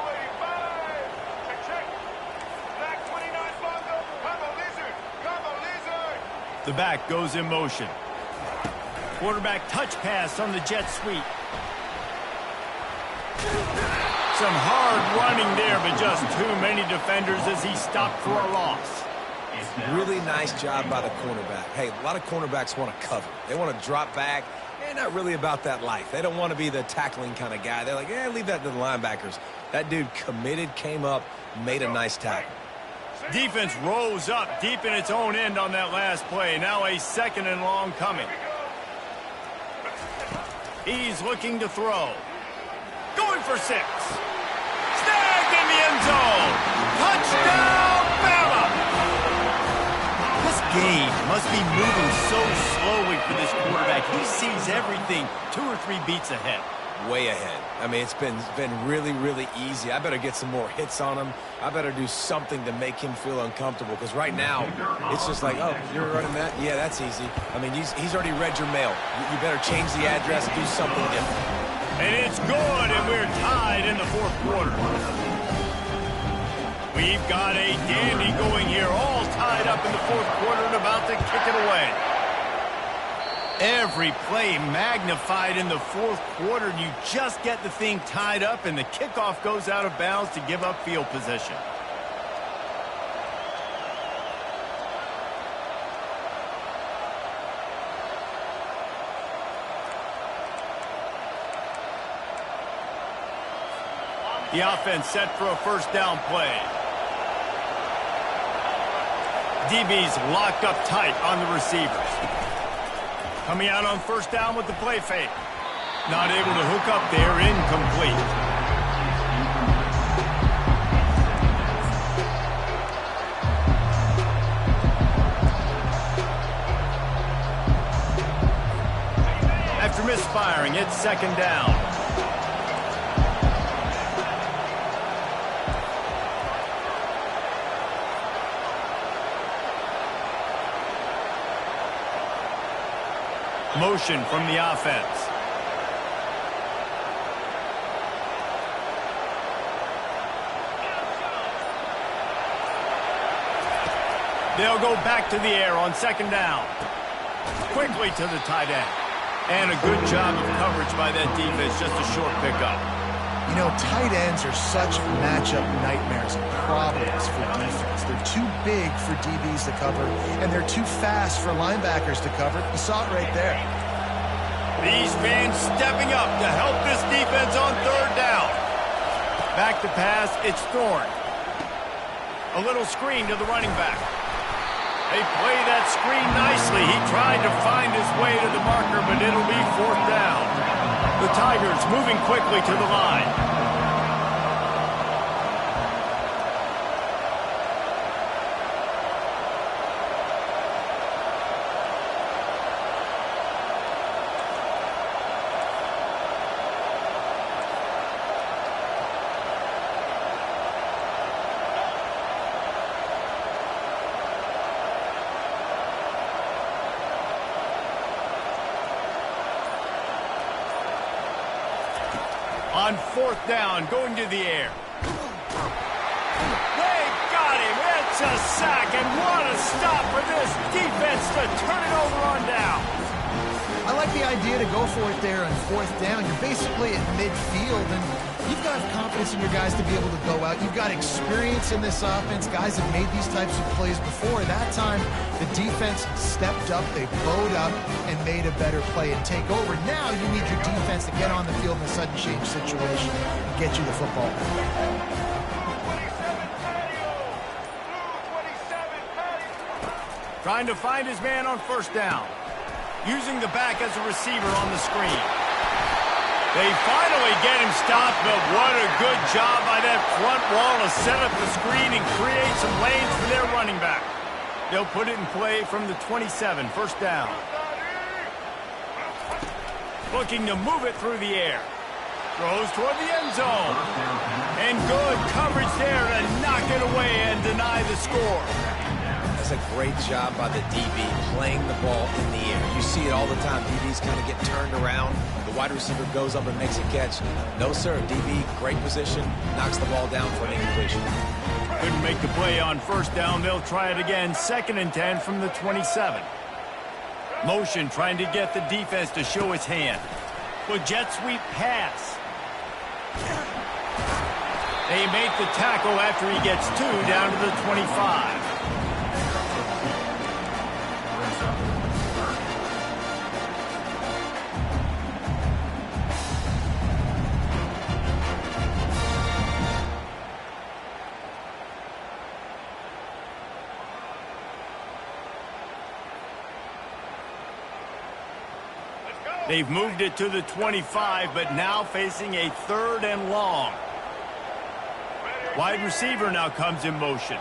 The back goes in motion. Quarterback touch pass on the jet sweep. Some hard running there, but just too many defenders as he stopped for a loss. Really nice job by the cornerback. Hey, a lot of cornerbacks want to cover. They want to drop back. They're not really about that life. They don't want to be the tackling kind of guy. They're like, yeah, leave that to the linebackers. That dude committed, came up, made a nice tackle. Defense rose up deep in its own end on that last play. Now a second and long coming. He's looking to throw. Going for 6. Snagged in the end zone. Touchdown, Bama! This game must be moving so slowly for this quarterback. He sees everything 2 or 3 beats ahead. Way ahead. I mean, it's been really, really easy. I better get some more hits on him. I better do something to make him feel uncomfortable, because right now, it's just like, oh, you're running that? Yeah, that's easy. I mean, he's already read your mail. You better change the address, do something different. And it's good, and we're tied in the fourth quarter. We've got a dandy going here, all tied up in the fourth quarter and about to kick it away. Every play magnified in the fourth quarter, and you just get the thing tied up, and the kickoff goes out of bounds to give up field position. The offense set for a first down play. DB's locked up tight on the receivers. Coming out on first down with the play fake. Not able to hook up there, incomplete. After misfiring, it's second down. Motion from the offense. They'll go back to the air on second down. Quickly to the tight end. And a good job of coverage by that defense, just a short pickup. You know, tight ends are such matchup nightmares and problems for defense. They're too big for DBs to cover, and they're too fast for linebackers to cover. You saw it right there. These fans stepping up to help this defense on third down. Back to pass, it's Thorne. A little screen to the running back. They play that screen nicely. He tried to find his way to the marker, but it'll be fourth down. The Tigers moving quickly to the line. On fourth down, going to the air. They got him. It's a sack, and what a stop for this defense to turn it over on down. I like the idea to go for it there on fourth down. You're basically at midfield, and you've got confidence in your guys to be able to go out. You've got experience in this offense. Guys have made these types of plays before. That time, the defense stepped up. They bowed up and made a better play and take over. Now you need your defense to get on the field in a sudden change situation and get you the football. Trying to find his man on first down. Using the back as a receiver on the screen. They finally get him stopped, but what a good job by that front wall to set up the screen and create some lanes for their running back. They'll put it in play from the 27, first down. Looking to move it through the air. Throws toward the end zone. And good coverage there to knock it away and deny the score. That's a great job by the DB playing the ball in the air. You see it all the time. DBs kind of get turned around. The wide receiver goes up and makes a catch. No, sir. DB, great position, knocks the ball down for an incompletion. Couldn't make the play on first down. They'll try it again. Second and 10 from the 27. Motion trying to get the defense to show its hand. Well, jet sweep pass. They make the tackle after he gets two down to the 25. They've moved it to the 25, but now facing a third and long. Wide receiver now comes in motion.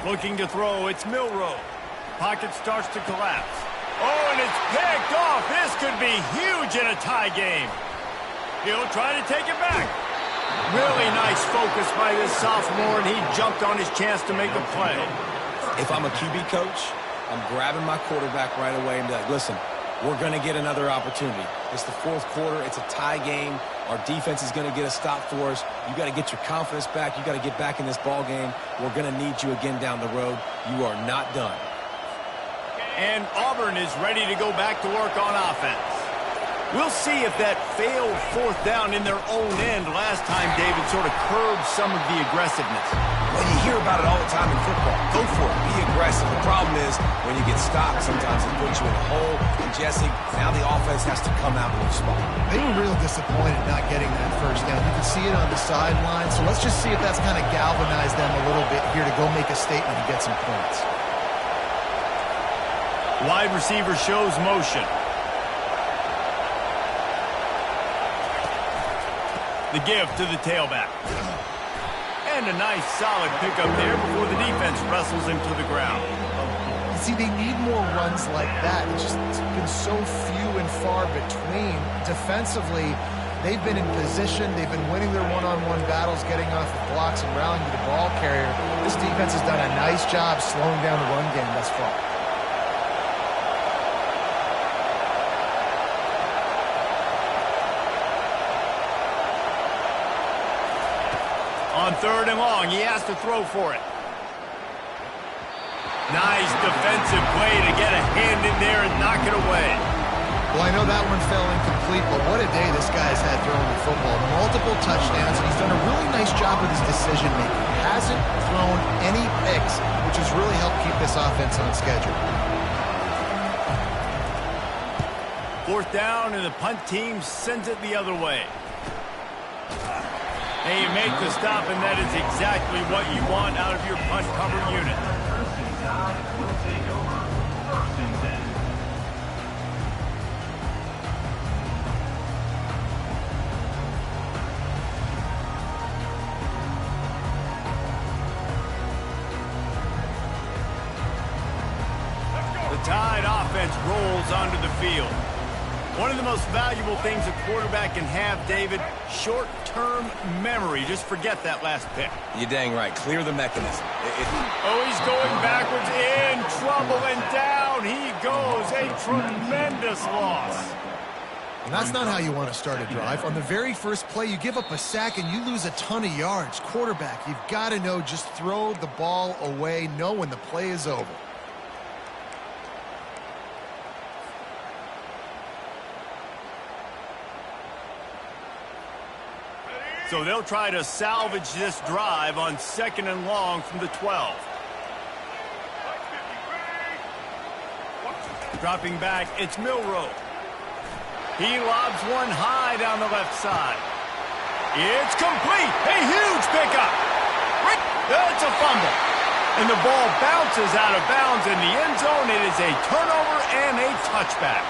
Looking to throw, it's Milroe. Pocket starts to collapse. Oh, and it's picked off. This could be huge in a tie game. He'll try to take it back. Really nice focus by this sophomore, and he jumped on his chance to make a play. If I'm a QB coach, I'm grabbing my quarterback right away and be like, listen, we're going to get another opportunity. It's the fourth quarter. It's a tie game. Our defense is going to get a stop for us. You got to get your confidence back. You got to get back in this ball game. We're going to need you again down the road. You are not done. And Auburn is ready to go back to work on offense. We'll see if that failed fourth down in their own end last time, David, sort of curbed some of the aggressiveness. Well, you hear about it all the time in football. Go for it. Be aggressive. The problem is when you get stopped, sometimes it puts you in a hole. And, Jesse, now the offense has to come out and respond. They were real disappointed not getting that first down. You can see it on the sideline. So let's just see if that's kind of galvanized them a little bit here to go make a statement and get some points. Wide receiver shows motion. The give to the tailback. And a nice solid pickup there before the defense wrestles him to the ground. See, they need more runs like that. It's been so few and far between. Defensively, they've been in position. They've been winning their one-on-one battles, getting off of blocks and rallying to the ball carrier. This defense has done a nice job slowing down the run game thus far. On third and long, he has to throw for it. Nice defensive play to get a hand in there and knock it away. Well, I know that one fell incomplete, but what a day this guy's had throwing the football. Multiple touchdowns, and he's done a really nice job with his decision-making. Hasn't thrown any picks, which has really helped keep this offense on schedule. Fourth down, and the punt team sends it the other way. And you make the stop, and that is exactly what you want out of your punt cover unit. The Tide offense rolls onto the field. One of the most valuable things a quarterback can have, David, short-term memory. Just forget that last pick. You're dang right. Clear the mechanism. Oh, he's going backwards, in trouble, and down he goes. A tremendous loss. And that's not how you want to start a drive. On the very first play, you give up a sack and you lose a ton of yards. Quarterback, you've got to know, just throw the ball away, know when the play is over. So they'll try to salvage this drive on second and long from the 12. Dropping back, it's Milroe. He lobs one high down the left side. It's complete. A huge pickup. That's a fumble. And the ball bounces out of bounds in the end zone. It is a turnover and a touchback.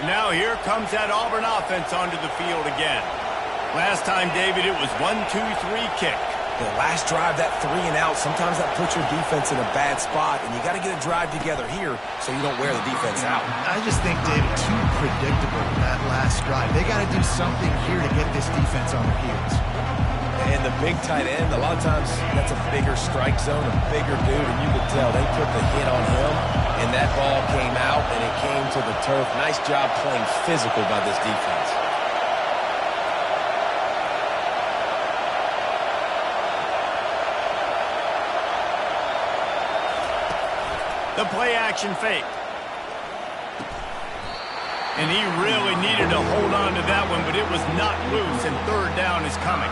Now here comes that Auburn offense onto the field again. Last time, David, it was 1-2-3 kick. The last drive, that 3 and out, sometimes that puts your defense in a bad spot, and you got to get a drive together here so you don't wear the defense out. I just think, David, too predictable that last drive. They got to do something here to get this defense on their heels. And the big tight end, a lot of times that's a bigger strike zone, a bigger dude, and you could tell they put the hit on him, and that ball came out, and it came to the turf. Nice job playing physical by this defense. The play action fake. And he really needed to hold on to that one, but it was not loose, and third down is coming.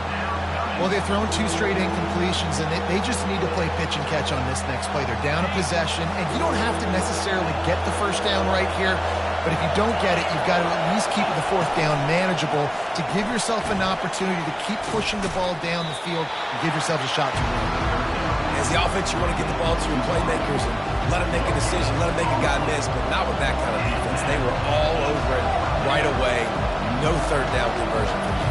Well, they've thrown 2 straight incompletions, and they just need to play pitch and catch on this next play. They're down a possession, and you don't have to necessarily get the first down right here, but if you don't get it, you've got to at least keep the fourth down manageable to give yourself an opportunity to keep pushing the ball down the field and give yourself a shot to win. As the offense, you want to get the ball to your playmakers and let them make a decision, let them make a guy miss, but not with that kind of defense. They were all over it right away. No third down conversion for you.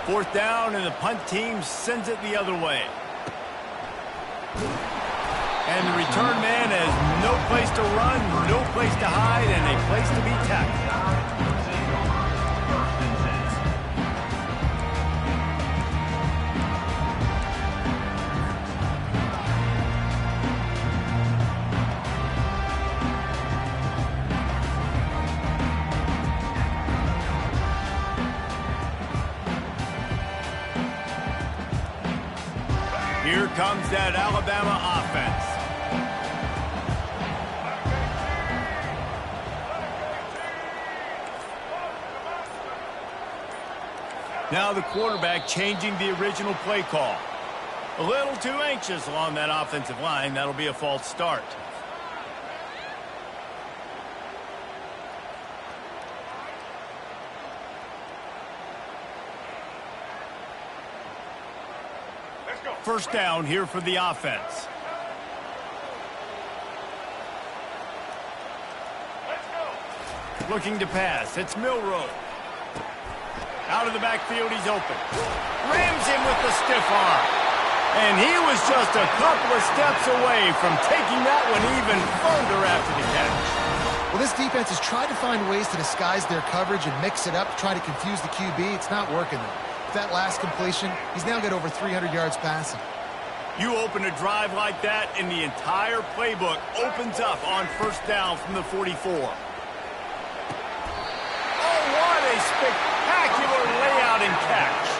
Fourth down, and the punt team sends it the other way. And the return man has no place to run, no place to hide, and a place to be tackled. comes that Alabama offense. Now the quarterback changing the original play call. A little too anxious along that offensive line. That'll be a false start. First down here for the offense. Looking to pass. It's Milroe. Out of the backfield, he's open. Rams him with the stiff arm. And he was just a couple of steps away from taking that one even further after the catch. Well, this defense has tried to find ways to disguise their coverage and mix it up to try to confuse the QB. It's not working, though. With that last completion, he's now got over 300 yards passing. You open a drive like that, and the entire playbook opens up on first down from the 44. Oh, what a spectacular layout and catch.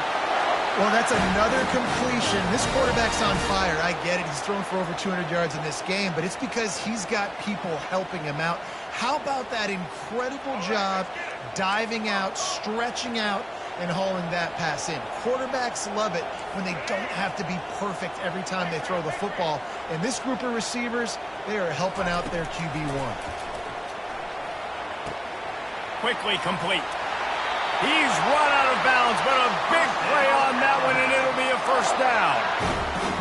Well, that's another completion. This quarterback's on fire. I get it. He's thrown for over 200 yards in this game, but it's because he's got people helping him out. How about that incredible job diving out, stretching out, and hauling that pass in? Quarterbacks love it when they don't have to be perfect every time they throw the football. And this group of receivers, they are helping out their QB1. Quickly complete. He's run out of bounds, but a big play on that one, and it'll be a first down.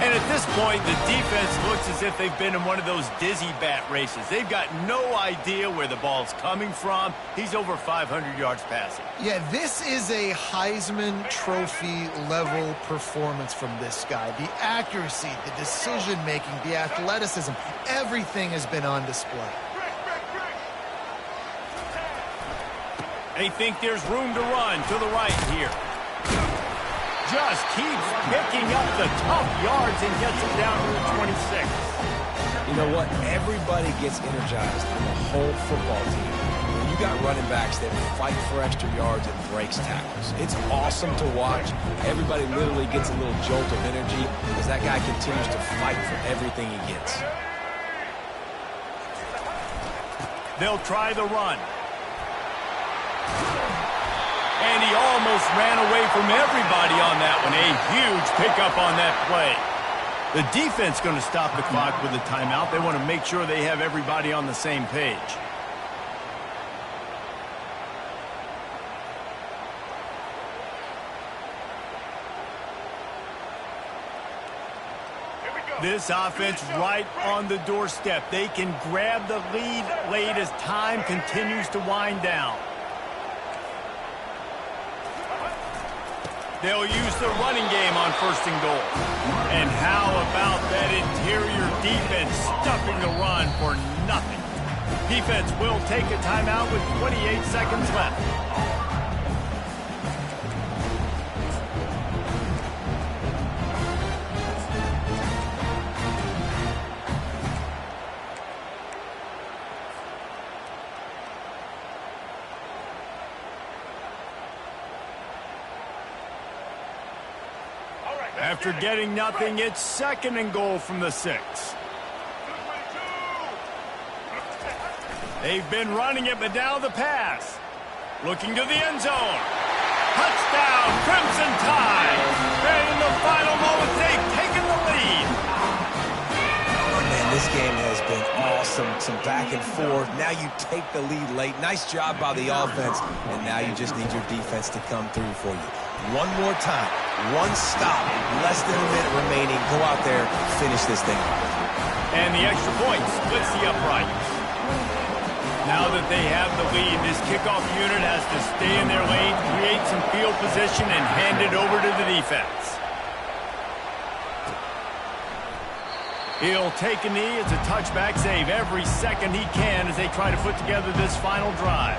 And at this point, the defense looks as if they've been in one of those dizzy bat races. They've got no idea where the ball's coming from. He's over 500 yards passing. Yeah, this is a Heisman Trophy level performance from this guy. The accuracy, the decision-making, the athleticism, everything has been on display. They think there's room to run to the right here. Just keeps picking up the tough yards and gets it down to the 26. You know what? Everybody gets energized on the whole football team. When you got running backs that fight for extra yards and breaks tackles. It's awesome to watch. Everybody literally gets a little jolt of energy as that guy continues to fight for everything he gets. They'll try the run. And he almost ran away from everybody on that one. A huge pickup on that play. The defense going to stop the clock with a timeout. They want to make sure they have everybody on the same page. This offense right on the doorstep. They can grab the lead late as time continues to wind down. They'll use the running game on first and goal. And how about that interior defense stuffing the run for nothing? Defense will take a timeout with 28 seconds left. After getting nothing, it's second and goal from the 6. They've been running it, but now the pass. Looking to the end zone. Touchdown, Crimson Tide. And in the final moment, they've taken the lead. Oh, man, this game has been awesome. Some back and forth. Now you take the lead late. Nice job by the offense. And now you just need your defense to come through for you. One more time. One stop. Less than a minute remaining. Go out there, finish this thing off. And the extra point splits the uprights. Now that they have the lead, this kickoff unit has to stay in their lane, create some field position, and hand it over to the defense. He'll take a knee. It's a touchback save every second he can as they try to put together this final drive.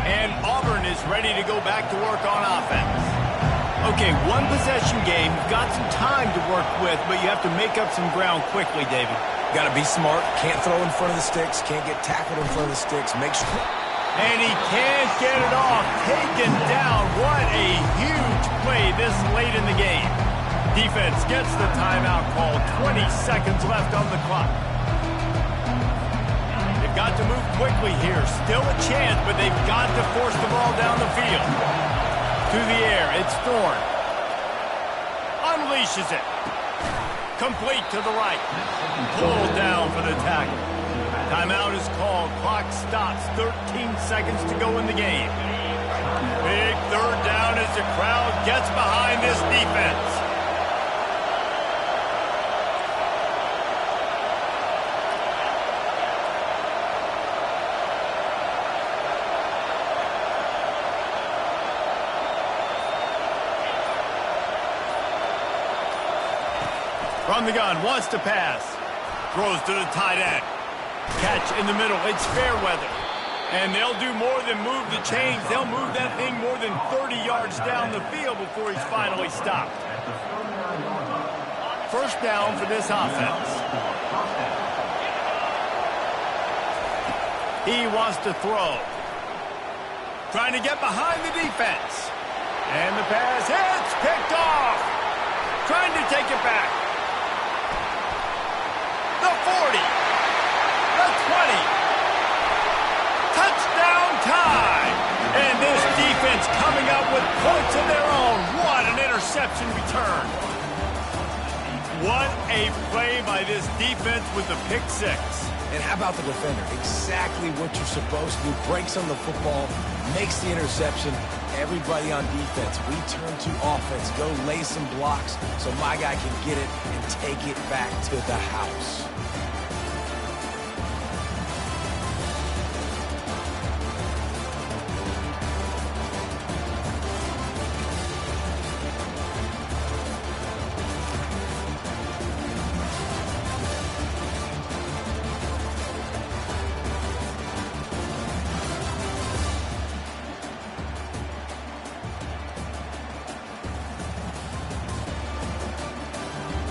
And Auburn is ready to go back to work on offense. Okay, one possession game. You've got some time to work with, but you have to make up some ground quickly, David. Got to be smart. Can't throw in front of the sticks. Can't get tackled in front of the sticks. Make sure. And he can't get it off. Taken down. What a huge play this late in the game. Defense gets the timeout call. 20 seconds left on the clock. They've got to move quickly here. Still a chance, but they've got to force the ball down the field. To the air. It's Thorne. Unleashes it. Complete to the right. Pulled down for the tackle. Timeout is called. Clock stops. 13 seconds to go in the game. Big third down as the crowd gets behind this defense. From the gun, wants to pass. Throws to the tight end. Catch in the middle. It's Fairweather. And they'll do more than move the chains. They'll move that thing more than 30 yards down the field before he's finally stopped. First down for this offense. He wants to throw. Trying to get behind the defense. And the pass hits. Picked off. Trying to take it back. The 40. The 20. Touchdown time. And this defense coming up with points of their own. What an interception return. What a play by this defense with the pick six. And how about the defender? Exactly what you're supposed to do. Breaks on the football, makes the interception. Everybody on defense, we turn to offense. Go lay some blocks so my guy can get it and take it back to the house.